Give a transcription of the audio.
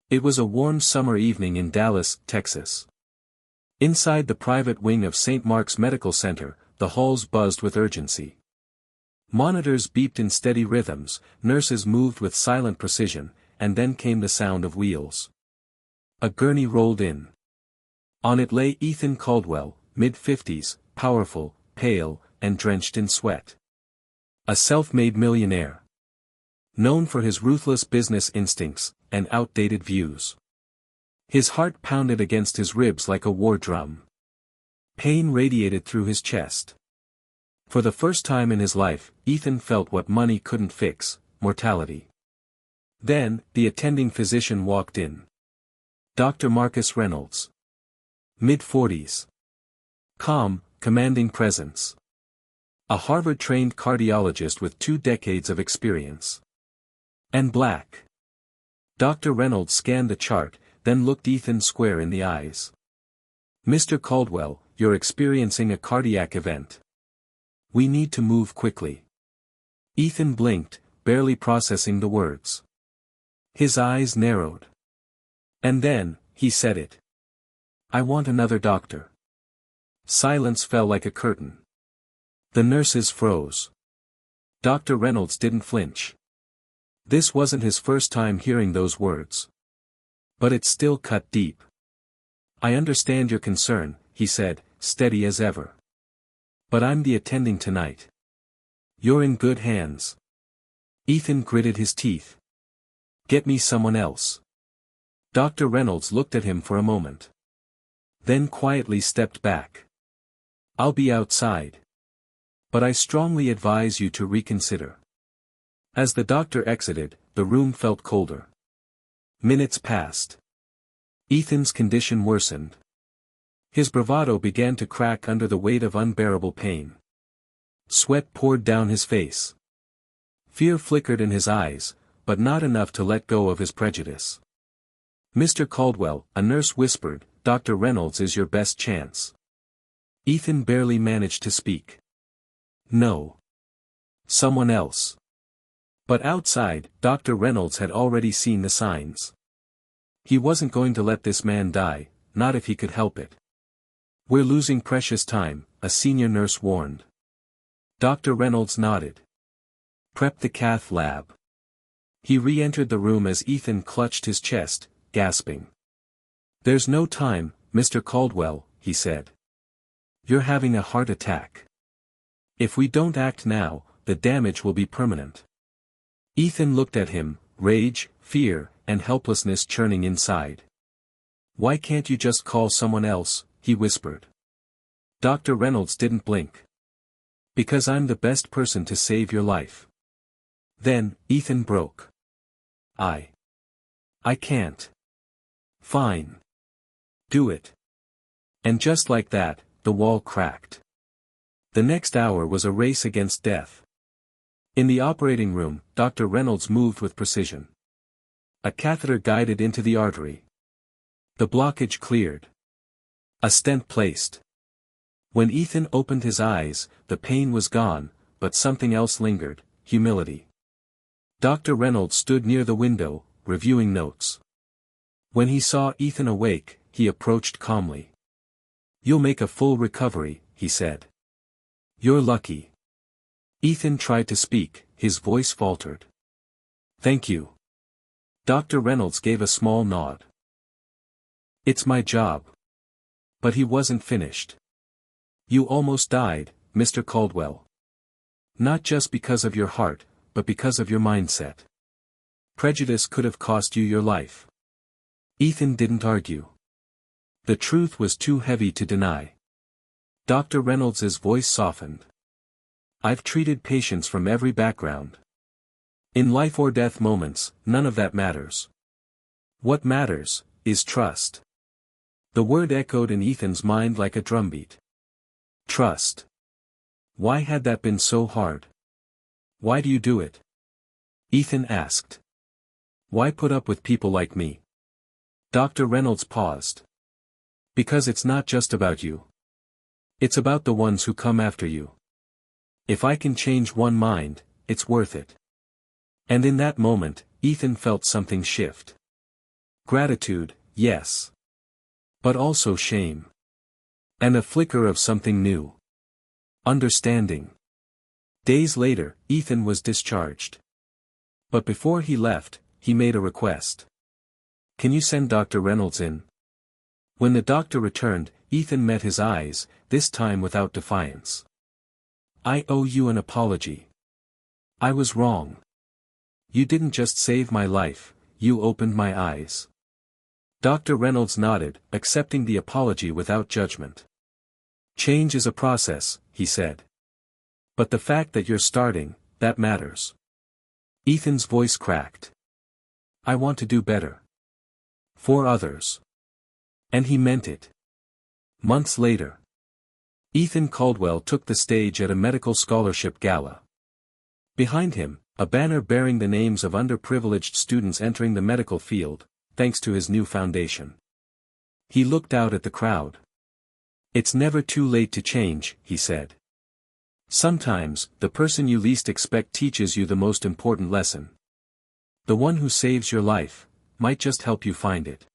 It was a warm summer evening in Dallas, Texas. Inside the private wing of St. Mark's Medical Center, the halls buzzed with urgency. Monitors beeped in steady rhythms, nurses moved with silent precision, and then came the sound of wheels. A gurney rolled in. On it lay Ethan Caldwell, mid-50s, powerful, pale, and drenched in sweat. A self-made millionaire. Known for his ruthless business instincts and outdated views. His heart pounded against his ribs like a war drum. Pain radiated through his chest. For the first time in his life, Ethan felt what money couldn't fix: mortality. Then, the attending physician walked in. Dr. Marcus Reynolds. Mid-40s. Calm, commanding presence. A Harvard-trained cardiologist with 2 decades of experience. And black. Dr. Reynolds scanned the chart, then looked Ethan square in the eyes. "Mr. Caldwell, you're experiencing a cardiac event. We need to move quickly." Ethan blinked, barely processing the words. His eyes narrowed. And then, he said it. "I want another doctor." Silence fell like a curtain. The nurses froze. Dr. Reynolds didn't flinch. This wasn't his first time hearing those words. But it still cut deep. "I understand your concern," he said, steady as ever. "But I'm the attending tonight. You're in good hands." Ethan gritted his teeth. "Get me someone else." Dr. Reynolds looked at him for a moment. Then quietly stepped back. "I'll be outside. But I strongly advise you to reconsider." As the doctor exited, the room felt colder. Minutes passed. Ethan's condition worsened. His bravado began to crack under the weight of unbearable pain. Sweat poured down his face. Fear flickered in his eyes, but not enough to let go of his prejudice. "Mr. Caldwell," a nurse whispered, "Dr. Reynolds is your best chance." Ethan barely managed to speak. "No. Someone else." But outside, Dr. Reynolds had already seen the signs. He wasn't going to let this man die, not if he could help it. "We're losing precious time," a senior nurse warned. Dr. Reynolds nodded. "Prep the cath lab." He re-entered the room as Ethan clutched his chest, gasping. "There's no time, Mr. Caldwell," he said. "You're having a heart attack. If we don't act now, the damage will be permanent." Ethan looked at him, rage, fear, and helplessness churning inside. "Why can't you just call someone else?" he whispered. Dr. Reynolds didn't blink. "Because I'm the best person to save your life." Then, Ethan broke. I can't." "Fine. Do it." And just like that, the wall cracked. The next hour was a race against death. In the operating room, Dr. Reynolds moved with precision. A catheter guided into the artery. The blockage cleared. A stent placed. When Ethan opened his eyes, the pain was gone, but something else lingered: humility. Dr. Reynolds stood near the window, reviewing notes. When he saw Ethan awake, he approached calmly. "You'll make a full recovery," he said. "You're lucky." Ethan tried to speak, his voice faltered. "Thank you." Dr. Reynolds gave a small nod. "It's my job." But he wasn't finished. "You almost died, Mr. Caldwell. Not just because of your heart, but because of your mindset. Prejudice could have cost you your life." Ethan didn't argue. The truth was too heavy to deny. Dr. Reynolds' voice softened. "I've treated patients from every background. In life-or-death moments, none of that matters. What matters is trust." The word echoed in Ethan's mind like a drumbeat. Trust. Why had that been so hard? "Why do you do it?" Ethan asked. "Why put up with people like me?" Dr. Reynolds paused. "Because it's not just about you. It's about the ones who come after you. If I can change one mind, it's worth it." And in that moment, Ethan felt something shift. Gratitude, yes. But also shame. And a flicker of something new. Understanding. Days later, Ethan was discharged. But before he left, he made a request. "Can you send Dr. Reynolds in?" When the doctor returned, Ethan met his eyes, this time without defiance. "I owe you an apology. I was wrong. You didn't just save my life, you opened my eyes." Dr. Reynolds nodded, accepting the apology without judgment. "Change is a process," he said. "But the fact that you're starting, that matters." Ethan's voice cracked. "I want to do better. For others." And he meant it. Months later, Ethan Caldwell took the stage at a medical scholarship gala. Behind him, a banner bearing the names of underprivileged students entering the medical field, thanks to his new foundation. He looked out at the crowd. "It's never too late to change," he said. "Sometimes, the person you least expect teaches you the most important lesson. The one who saves your life, might just help you find it."